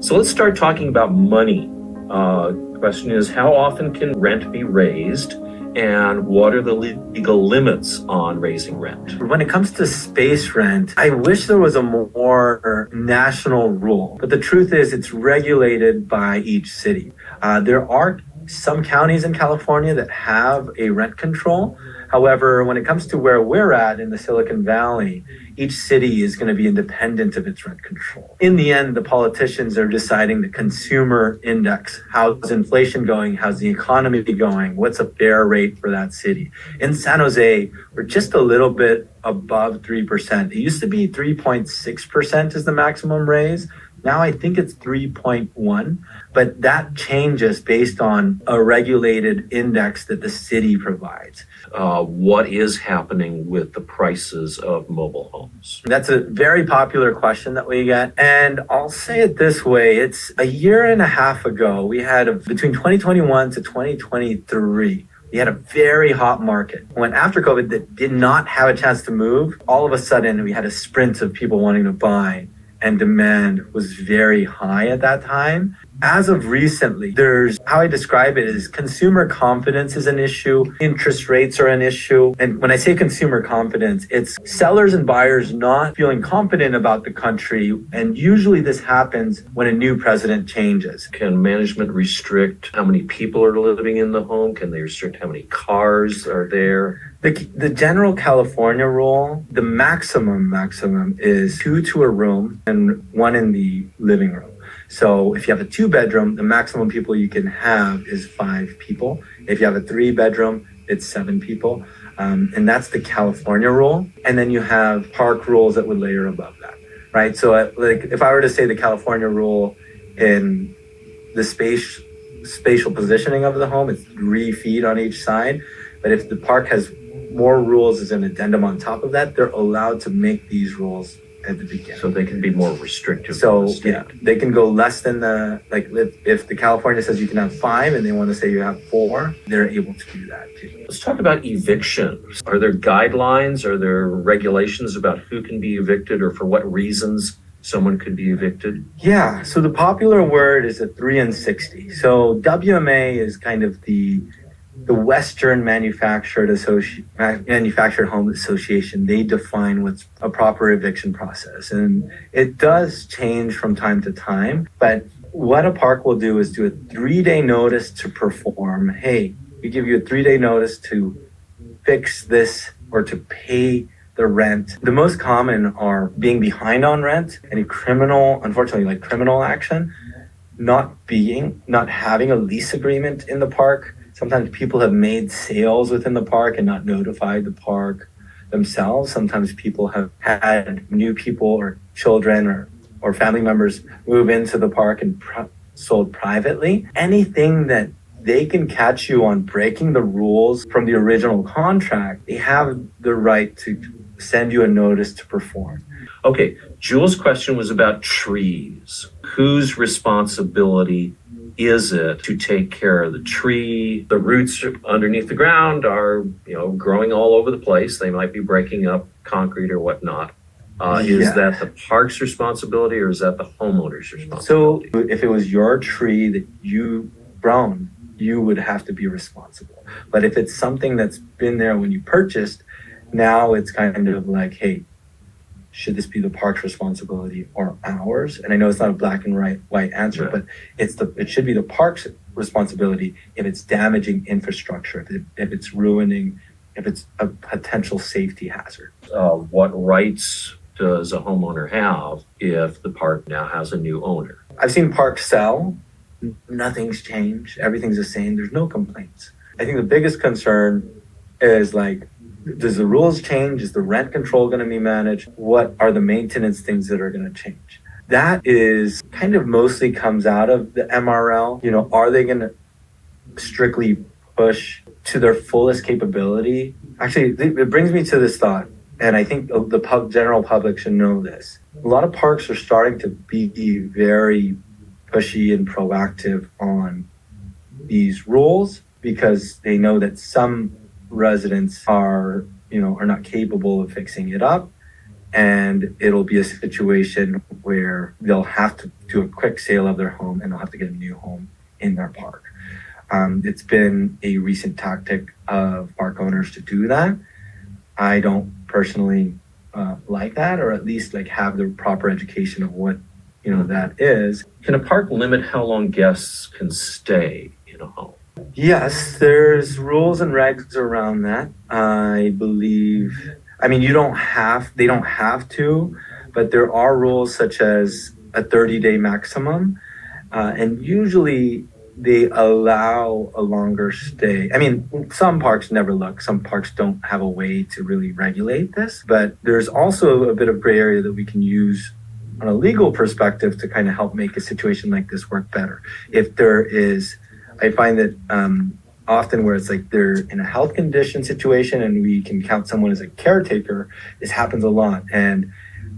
So let's start talking about money. Question is, how often can rent be raised? And what are the legal limits on raising rent? When it comes to space rent, I wish there was a more national rule. But the truth is, it's regulated by each city. There are some counties in California that have a rent control. However, when it comes to where we're at in the Silicon Valley, each city is going to be independent of its rent control. In the end, the politicians are deciding the consumer index. How's inflation going? How's the economy going? What's a fair rate for that city? In San Jose, we're just a little bit above 3%. It used to be 3.6% is the maximum raise. Now I think it's 3.1, but that changes based on a regulated index that the city provides. What is happening with the prices of mobile homes? That's a very popular question that we get. And I'll say it this way. It's a year and a half ago, we had between 2021 to 2023, we had a very hot market. When after COVID that did not have a chance to move, all of a sudden we had a sprint of people wanting to buy, and demand was very high at that time. As of recently, how I describe it is consumer confidence is an issue, interest rates are an issue. And when I say consumer confidence, it's sellers and buyers not feeling confident about the country. And usually this happens when a new president changes. Can management restrict how many people are living in the home? Can they restrict how many cars are there? The general California rule, the maximum is 2 to a room and 1 in the living room. So if you have a 2-bedroom, the maximum people you can have is 5 people. If you have a 3-bedroom, it's 7 people. And that's the California rule. And then you have park rules that would layer above that, right? So if I were to say the California rule in the spatial positioning of the home, it's 3 feet on each side. But if the park has more rules as an addendum on top of that, they're allowed to make these rules at the beginning. So they can be more restrictive. So yeah, they can go less than if the California says you can have 5 and they want to say you have 4, they're able to do that too. Let's talk about evictions. Are there guidelines? Are there regulations about who can be evicted or for what reasons someone could be evicted? Yeah, so the popular word is a 3 and 60. So WMA is kind of the Western Manufactured Home Association. They define what's a proper eviction process. And it does change from time to time. But what a park will do is do a 3-day notice to perform. Hey, we give you a 3-day notice to fix this or to pay the rent. The most common are being behind on rent, any criminal action, not having a lease agreement in the park. Sometimes people have made sales within the park and not notified the park themselves. Sometimes people have had new people or children or family members move into the park and sold privately. Anything that they can catch you on breaking the rules from the original contract, they have the right to send you a notice to perform. Okay, Jules' question was about trees. Whose responsibility is it to take care of the tree? The roots underneath the ground are, growing all over the place. They might be breaking up concrete or whatnot. Is that the park's responsibility or is that the homeowner's responsibility? So if it was your tree that you grown, you would have to be responsible. But if it's something that's been there when you purchased, now it's kind of like, hey, should this be the park's responsibility or ours? And I know it's not a black and white answer, right, but it should be the park's responsibility if it's damaging infrastructure, if it's ruining, if it's a potential safety hazard. What rights does a homeowner have if the park now has a new owner? I've seen parks sell. Nothing's changed. Everything's the same. There's no complaints. I think the biggest concern is does the rules change? Is the rent control going to be managed? What are the maintenance things that are going to change? That is kind of mostly comes out of the MRL. Are they going to strictly push to their fullest capability? Actually, it brings me to this thought, and I think the general public should know this. A lot of parks are starting to be very pushy and proactive on these rules because they know that some residents are not capable of fixing it up. and it'll be a situation where they'll have to do a quick sale of their home and they'll have to get a new home in their park. It's been a recent tactic of park owners to do that. I don't personally like that, or at least like have the proper education of what that is. Can a park limit how long guests can stay in a home? Yes, there's rules and regs around that. I believe. I mean, they don't have to, but there are rules such as a 30-day maximum, and usually they allow a longer stay. I mean, some parks never look. Some parks don't have a way to really regulate this, but there's also a bit of gray area that we can use on a legal perspective to kind of help make a situation like this work better. If there is, I find that often where it's like they're in a health condition situation and we can count someone as a caretaker, this happens a lot. And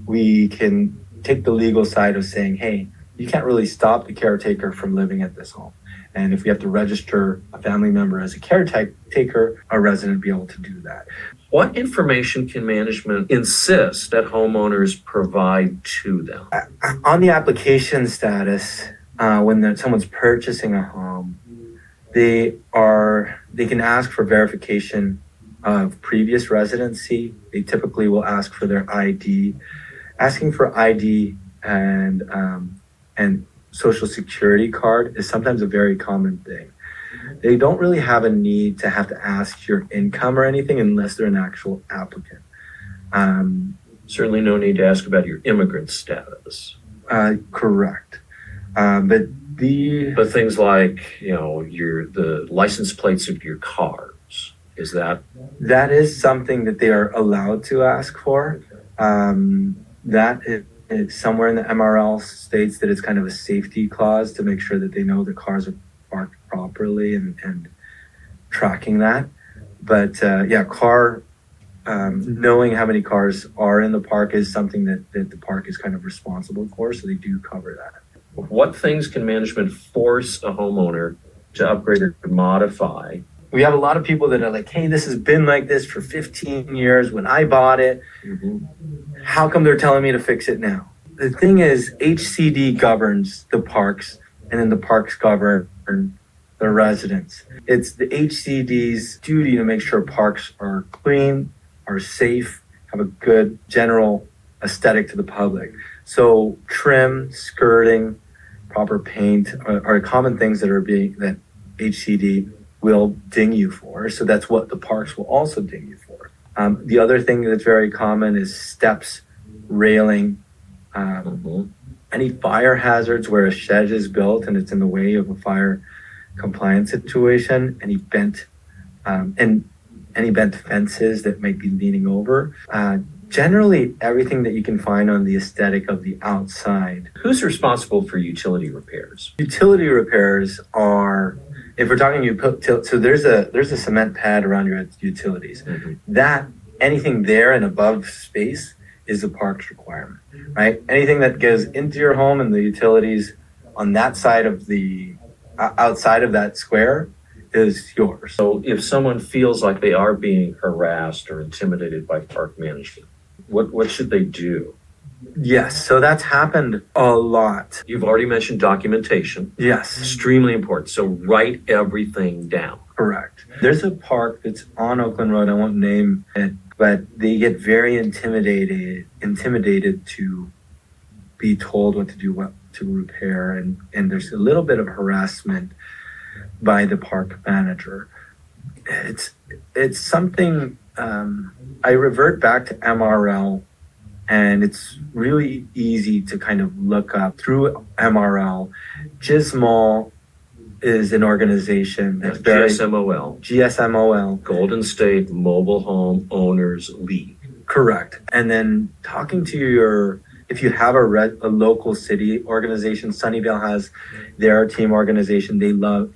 we can take the legal side of saying, hey, you can't really stop the caretaker from living at this home. And if we have to register a family member as a caretaker, a resident will be able to do that. What information can management insist that homeowners provide to them? On the application status, when someone's purchasing a home, they can ask for verification of previous residency. They typically will ask for their ID. Asking for ID and social security card is sometimes a very common thing. They don't really have a need to have to ask your income or anything unless they're an actual applicant. Certainly no need to ask about your immigrant status. Correct. But things like, the license plates of your cars, is that? That is something that they are allowed to ask for. That is somewhere in the MRL states that it's kind of a safety clause to make sure that they know the cars are parked properly and tracking that. But knowing how many cars are in the park is something that the park is kind of responsible for, so they do cover that. What things can management force a homeowner to upgrade or modify? We have a lot of people that are like, hey, this has been like this for 15 years when I bought it. Mm-hmm. How come they're telling me to fix it now? The thing is, HCD governs the parks, and then the parks govern the residents. It's the HCD's duty to make sure parks are clean, are safe, have a good general aesthetic to the public. So trim, skirting, proper paint are common things that HCD will ding you for. So that's what the parks will also ding you for. The other thing that's very common is steps, railing, any fire hazards where a shed is built and it's in the way of a fire compliance situation, any bent fences that might be leaning over. Generally, everything that you can find on the aesthetic of the outside. Who's responsible for utility repairs? Utility repairs are, if we're talking so there's a cement pad around your utilities. Mm-hmm. That anything there and above space is the park's requirement, right? Anything that goes into your home and the utilities on that side of the outside of that square is yours. So if someone feels like they are being harassed or intimidated by park management, what should they do? Yes, so that's happened a lot. You've already mentioned documentation. Yes. Extremely important. So write everything down. Correct. There's a park that's on Oakland Road. I won't name it, but they get very intimidated to be told what to do, what to repair, and there's a little bit of harassment by the park manager. It's something I revert back to MRL, and it's really easy to kind of look up through MRL. GSMOL is an organization that's GSMOL, Golden State Mobile Home Owners League. Correct. And then talking to if you have a local city organization, Sunnyvale has their team organization. They love,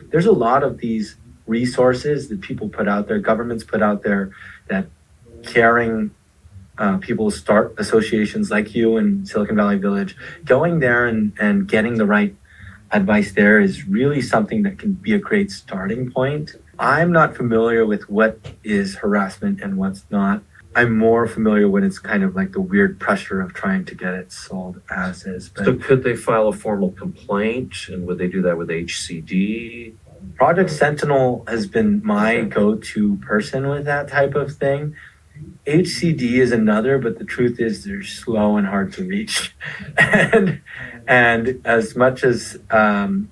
there's a lot of these resources that people put out there, governments put out there, that caring people start associations like you in Silicon Valley Village. Going there and getting the right advice there is really something that can be a great starting point. I'm not familiar with what is harassment and what's not. I'm more familiar when it's kind of like the weird pressure of trying to get it sold as is. But So could they file a formal complaint, and would they do that with HCD? Project Sentinel has been my Okay. go-to person with that type of thing. HCD is another, but the truth is they're slow and hard to reach. and as much as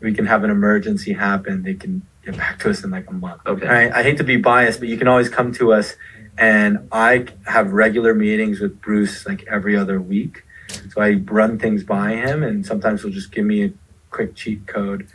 we can have an emergency happen, they can get back to us in like a month. Okay. I hate to be biased, but you can always come to us, and I have regular meetings with Bruce like every other week. So I run things by him, and sometimes he'll just give me a quick cheat code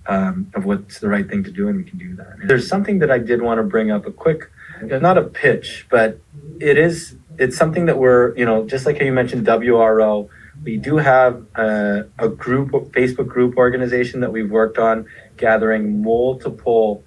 of what's the right thing to do, and we can do that. And there's something that I did want to bring up, a quick, Okay. not a pitch, but it's something that we're, just like how you mentioned WRO, we do have a Facebook group organization that we've worked on, gathering multiple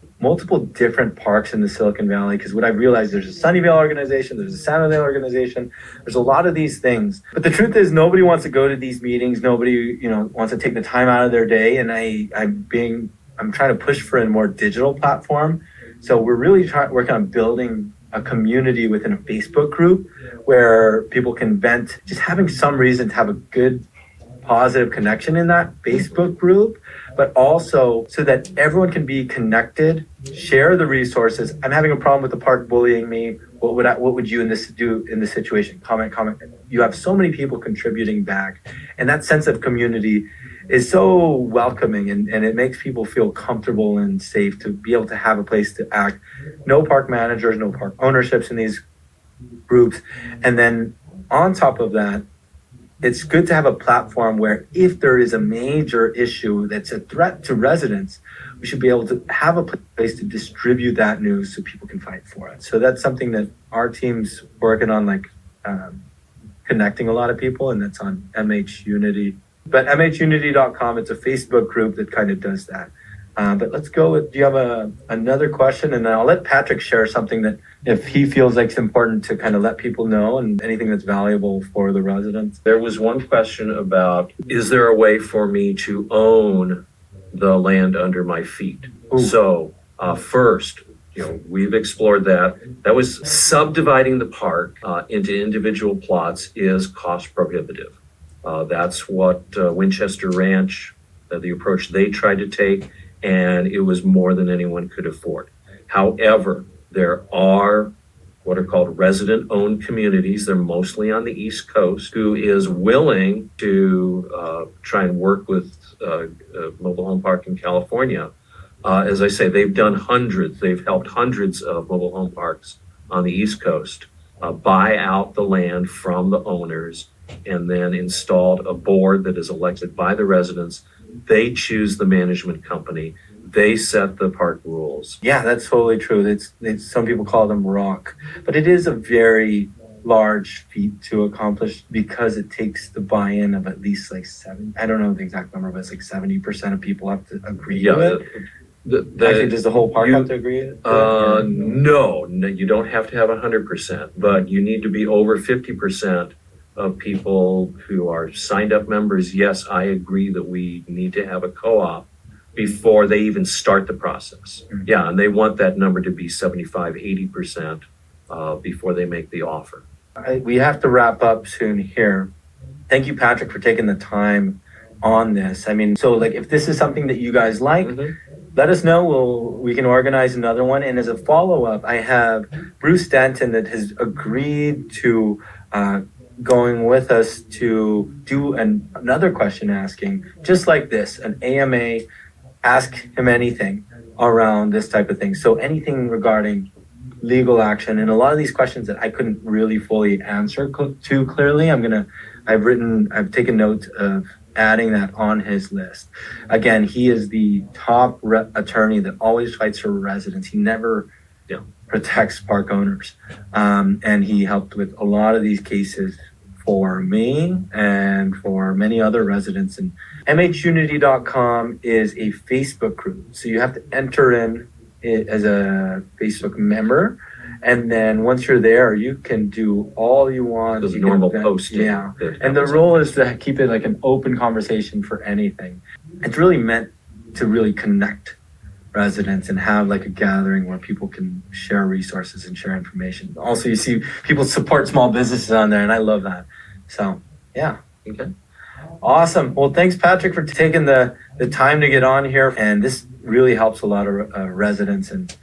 different parks in the Silicon Valley. Because what I realized, there's a Sunnyvale organization, there's a San Jose organization, there's a lot of these things. But the truth is, nobody wants to go to these meetings. Nobody, wants to take the time out of their day. And I'm trying to push for a more digital platform. So we're really working on building a community within a Facebook group where people can vent, just having some reason to have a good, positive connection in that Facebook group, but also so that everyone can be connected, share the resources. I'm having a problem with the park bullying me. What would you do in this situation? Comment. You have so many people contributing back, and that sense of community is so welcoming, and it makes people feel comfortable and safe to be able to have a place to act. No park managers, no park ownerships in these groups. And then on top of that, it's good to have a platform where if there is a major issue that's a threat to residents, we should be able to have a place to distribute that news so people can fight for it. So that's something that our team's working on, like connecting a lot of people, and that's on MH Unity. But mhunity.com, it's a Facebook group that kind of does that. But let's go with, do you have another question? And then I'll let Patrick share something that if he feels like it's important to kind of let people know, and anything that's valuable for the residents. There was one question about, is there a way for me to own the land under my feet? Ooh. So first, we've explored that. That was subdividing the park into individual plots is cost prohibitive. That's what Winchester Ranch, the approach they tried to take, and it was more than anyone could afford. However, there are what are called resident-owned communities. They're mostly on the East Coast, who is willing to try and work with mobile home park in California. As I say, they've helped hundreds of mobile home parks on the East Coast buy out the land from the owners, and then installed a board that is elected by the residents. They choose the management company. They set the park rules. Yeah, that's totally true. It's some people call them rock, but it is a very large feat to accomplish because it takes the buy-in of at least like I don't know the exact number, but it's like 70% of people have to agree to it. Actually, does the whole park have to agree? No, you don't have to have 100%, but you need to be over 50% of people who are signed up members. Yes, I agree that we need to have a co-op before they even start the process. Mm-hmm. Yeah, and they want that number to be 75, 80% before they make the offer. We have to wrap up soon here. Thank you, Patrick, for taking the time on this. I mean, so like if this is something that you guys like, let us know. We can organize another one. And as a follow-up, I have Bruce Denton that has agreed to going with us to do another question asking, just like this, an AMA, ask him anything around this type of thing. So anything regarding legal action, and a lot of these questions that I couldn't really fully answer too clearly, I've taken note of adding that on his list. Again, he is the top attorney that always fights for residents. He never protects park owners. And he helped with a lot of these cases for me and for many other residents. And mhunity.com is a Facebook group. So you have to enter in it as a Facebook member. And then once you're there, you can do all you want. There's normal posting. Yeah. And the role is to keep it like an open conversation for anything. It's really meant to really connect residents and have like a gathering where people can share resources and share information. Also, you see people support small businesses on there, and I love that. So, yeah. Okay. Awesome. Well, thanks, Patrick, for taking the time to get on here. And this really helps a lot of residents and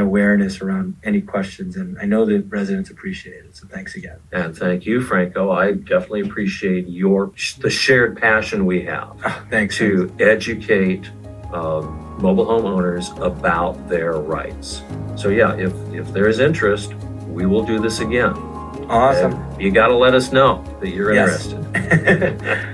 awareness around any questions. And I know the residents appreciate it. So thanks again. And thank you, Franco. I definitely appreciate the shared passion we have Thanks. to educate mobile homeowners about their rights. So yeah, if there is interest, we will do this again. Awesome. And you got to let us know that you're Yes. interested.